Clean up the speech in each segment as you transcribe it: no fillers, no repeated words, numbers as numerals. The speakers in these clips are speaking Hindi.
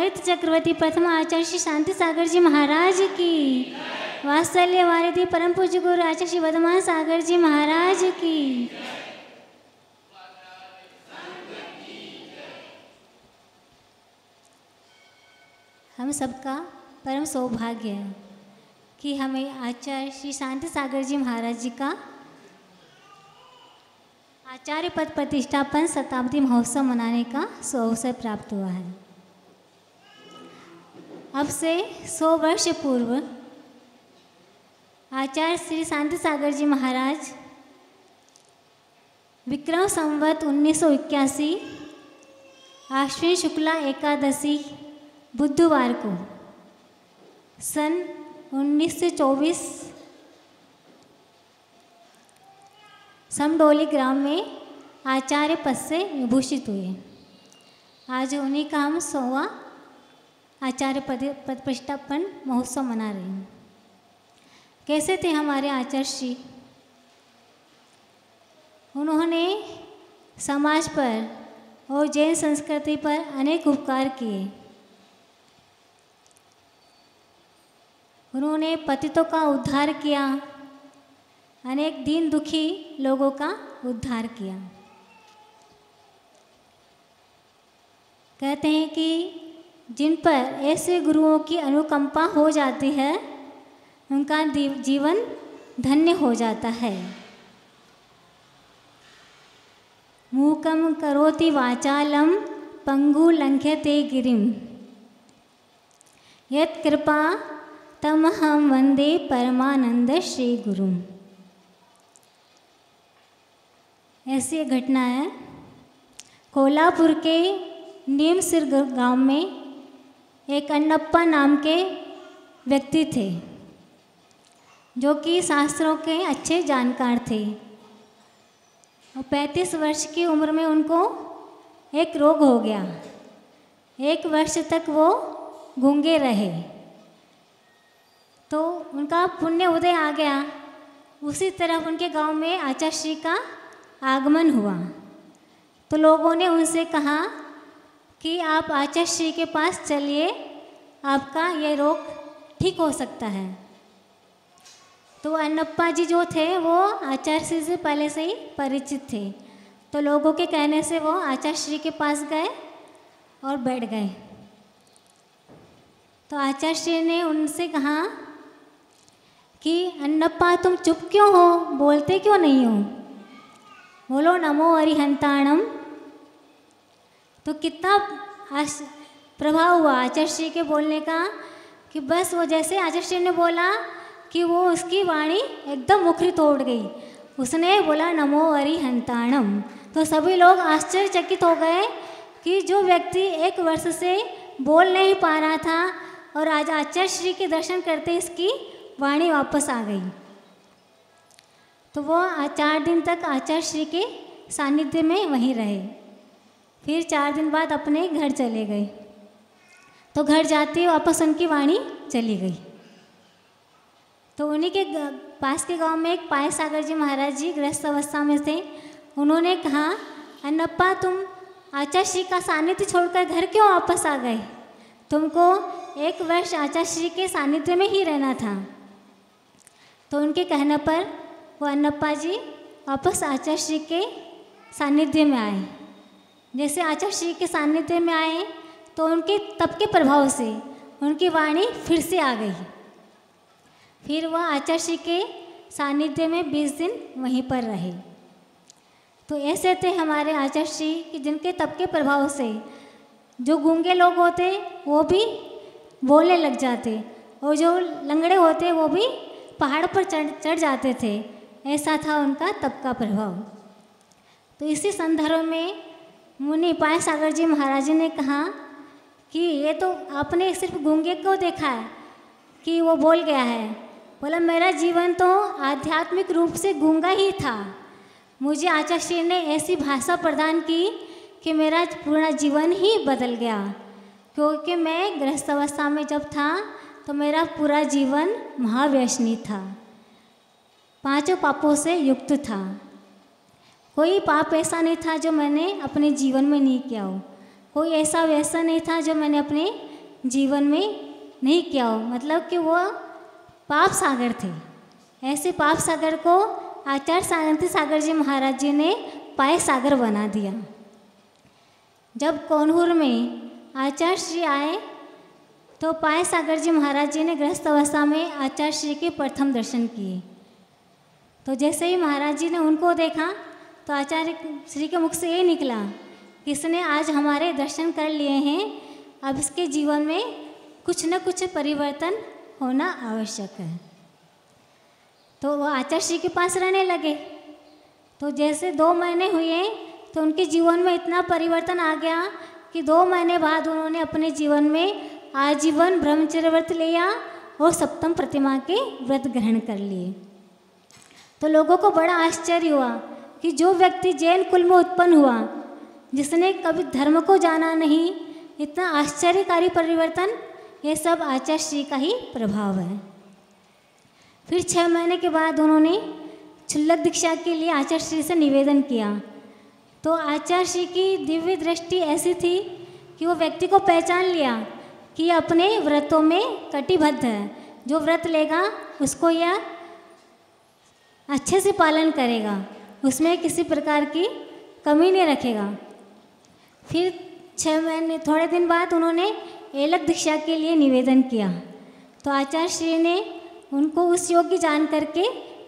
ललित चक्रवर्ती प्रथम आचार्य श्री शांति सागर जी महाराज की, वात्सल्य वारिधि परम पूज्य गुरु आचार्य श्री वर्धमान सागर जी महाराज की। हम सबका परम सौभाग्य है कि हमें आचार्य श्री शांति सागर जी महाराज जी का आचार्य पद प्रतिष्ठापन शताब्दी महोत्सव मनाने का अवसर प्राप्त हुआ है। अब से 100 वर्ष पूर्व आचार्य श्री शांति सागर जी महाराज विक्रम संवत 1981 आश्विन शुक्ला एकादशी बुधवार को सन 1924 समडोली ग्राम में आचार्य पद से विभूषित हुए। आज उन्हीं का हम 100वां आचार्य पद प्रतिष्ठापन महोत्सव मना रहे हैं। कैसे थे हमारे आचार्य श्री? उन्होंने समाज पर और जैन संस्कृति पर अनेक उपकार किए। उन्होंने पतितों का उद्धार किया, अनेक दीन दुखी लोगों का उद्धार किया। कहते हैं कि जिन पर ऐसे गुरुओं की अनुकंपा हो जाती है उनका जीवन धन्य हो जाता है। मूकं करोति वाचालं पंगु लंघ्यते गिरिम यत् कृपा तमहं वंदे परमानंद श्री गुरुम। ऐसी एक घटना है। कोल्हापुर के नीमसिर गांव में एक अन्नप्पा नाम के व्यक्ति थे जो कि शास्त्रों के अच्छे जानकार थे। और 35 वर्ष की उम्र में उनको एक रोग हो गया। 1 वर्ष तक वो गूंगे रहे तो उनका पुण्य उदय आ गया। उसी तरह उनके गांव में आचार्य श्री का आगमन हुआ तो लोगों ने उनसे कहा कि आप आचार्य श्री के पास चलिए, आपका ये रोग ठीक हो सकता है। तो अन्नप्पा जी जो थे वो आचार्य श्री से पहले से ही परिचित थे, तो लोगों के कहने से वो आचार्य श्री के पास गए और बैठ गए। तो आचार्य श्री ने उनसे कहा कि अन्नप्पा तुम चुप क्यों हो, बोलते क्यों नहीं हो, बोलो नमो अरिहंताणम। तो कितना प्रभाव हुआ आचार्य श्री के बोलने का कि बस वो जैसे आचार्य श्री ने बोला कि वो उसकी वाणी एकदम मुखरित तोड़ गई। उसने बोला नमो अरिहंताणम तो सभी लोग आश्चर्यचकित हो गए कि जो व्यक्ति 1 वर्ष से बोल नहीं पा रहा था और आज आचार्य श्री के दर्शन करते इसकी वाणी वापस आ गई। तो वो 4 दिन तक आचार्य श्री के सानिध्य में वहीं रहे। फिर 4 दिन बाद अपने घर चले गए तो घर जाते वापस उनकी वाणी चली गई। तो उन्हीं के पास के गांव में एक पाय सागर जी महाराज जी गृहस्थ अवस्था में थे। उन्होंने कहा अन्नप्पा तुम आचार्य श्री का सानिध्य छोड़कर घर क्यों वापस आ गए, तुमको 1 वर्ष आचार्य श्री के सानिध्य में ही रहना था। तो उनके कहने पर वो अन्नप्पा जी वापस आचार्य श्री के सानिध्य में आए। जैसे आचार्य श्री के सानिध्य में आए तो उनके तप के प्रभाव से उनकी वाणी फिर से आ गई। फिर वह आचार्य श्री के सानिध्य में 20 दिन वहीं पर रहे। तो ऐसे थे हमारे आचार्य श्री कि जिनके तप के प्रभाव से जो गूंगे लोग होते वो भी बोलने लग जाते और जो लंगड़े होते वो भी पहाड़ पर चढ़ जाते थे। ऐसा था उनका तप का प्रभाव। तो इसी संदर्भ में मुनि पाय सागर जी महाराज ने कहा कि ये तो आपने सिर्फ गूंगे को देखा है कि वो बोल गया है, बोला मेरा जीवन तो आध्यात्मिक रूप से गूंगा ही था। मुझे आचार्य श्री ने ऐसी भाषा प्रदान की कि मेरा पूरा जीवन ही बदल गया, क्योंकि मैं गृहस्थ अवस्था में जब था तो मेरा पूरा जीवन महाव्यसनी था, 5 पापों से युक्त था। कोई पाप ऐसा नहीं था जो मैंने अपने जीवन में नहीं किया हो, कोई ऐसा व्यसन नहीं था जो मैंने अपने जीवन में नहीं किया हो, मतलब कि वो पाप सागर थे। ऐसे पाप सागर को आचार्य शांति सागर जी महाराज जी ने पाय सागर बना दिया। जब कोनहूर में आचार्य श्री आए तो पाय सागर जी महाराज जी ने गृहस्थ अवस्था में आचार्य श्री के प्रथम दर्शन किए। तो जैसे ही महाराज जी ने उनको देखा तो आचार्य श्री के मुख से ये निकला कि इसने आज हमारे दर्शन कर लिए हैं, अब इसके जीवन में कुछ न कुछ परिवर्तन होना आवश्यक है। तो वो आचार्य श्री के पास रहने लगे। तो जैसे 2 महीने हुए तो उनके जीवन में इतना परिवर्तन आ गया कि 2 महीने बाद उन्होंने अपने जीवन में आजीवन ब्रह्मचर्य व्रत लिया और सप्तम प्रतिमा के व्रत ग्रहण कर लिए। तो लोगों को बड़ा आश्चर्य हुआ कि जो व्यक्ति जैन कुल में उत्पन्न हुआ, जिसने कभी धर्म को जाना नहीं, इतना आश्चर्यकारी परिवर्तन, ये सब आचार्य श्री का ही प्रभाव है। फिर 6 महीने के बाद उन्होंने क्षुल्लक दीक्षा के लिए आचार्य श्री से निवेदन किया। तो आचार्य श्री की दिव्य दृष्टि ऐसी थी कि वो व्यक्ति को पहचान लिया कि अपने व्रतों में कटिबद्ध है, जो व्रत लेगा उसको यह अच्छे से पालन करेगा, उसमें किसी प्रकार की कमी नहीं रखेगा। फिर 6 महीने थोड़े दिन बाद उन्होंने एलक दीक्षा के लिए निवेदन किया। तो आचार्य श्री ने उनको उस योग्य जान करके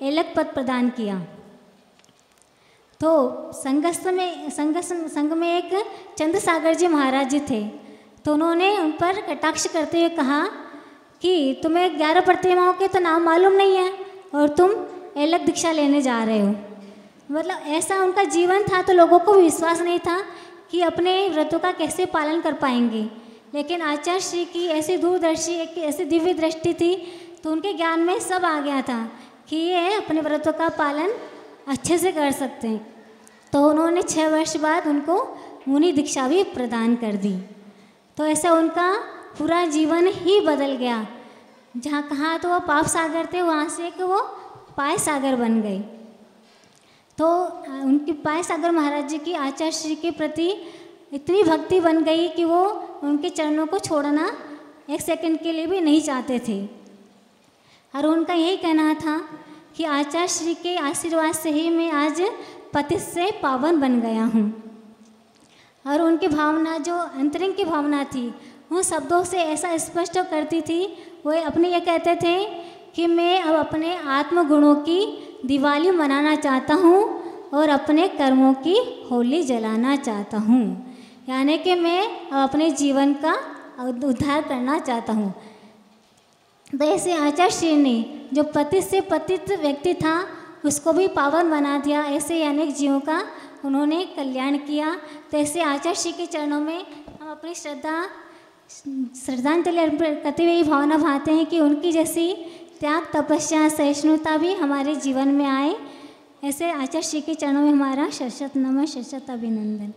एलक पद प्रदान किया। तो संघ में एक चंद्र सागर जी महाराज जी थे। तो उन्होंने उन पर कटाक्ष करते हुए कहा कि तुम्हें 11 प्रतिमाओं के तो नाम मालूम नहीं है और तुम एलक दीक्षा लेने जा रहे हो। मतलब ऐसा उनका जीवन था, तो लोगों को विश्वास नहीं था कि अपने व्रतों का कैसे पालन कर पाएंगे। लेकिन आचार्य श्री की ऐसी दूरदर्शी, एक ऐसी दिव्य दृष्टि थी, तो उनके ज्ञान में सब आ गया था कि ये अपने व्रतों का पालन अच्छे से कर सकते हैं। तो उन्होंने 6 वर्ष बाद उनको मुनि दीक्षा भी प्रदान कर दी। तो ऐसा उनका पूरा जीवन ही बदल गया। जहाँ कहाँ तो वो पाप सागर थे, वहाँ से कि वो पाय सागर बन गए। तो उनकी पाय सागर महाराज जी की आचार्य श्री के प्रति इतनी भक्ति बन गई कि वो उनके चरणों को छोड़ना 1 सेकंड के लिए भी नहीं चाहते थे। और उनका यही कहना था कि आचार्य श्री के आशीर्वाद से ही मैं आज पतित से पावन बन गया हूँ। और उनकी भावना, जो अंतरिंग की भावना थी, वो शब्दों से ऐसा स्पष्ट करती थी। वो अपने ये कहते थे कि मैं अब अपने आत्मगुणों की दिवाली मनाना चाहता हूँ और अपने कर्मों की होली जलाना चाहता हूँ। यानी कि मैं अब अपने जीवन का उद्धार करना चाहता हूँ। तो ऐसे आचार्य श्री ने जो पतित से पतित व्यक्ति था उसको भी पावन बना दिया। ऐसे अनेक जीवों का उन्होंने कल्याण किया। तो ऐसे आचार्य श्री के चरणों में हम अपनी श्रद्धांजलि अर्पण करते हुए भावना भाते हैं कि उनकी जैसी त्याग, तपस्या, सहिष्णुता भी हमारे जीवन में आए। ऐसे आचार्य श्री के चरणों में हमारा शत नमः, शत अभिनंदन।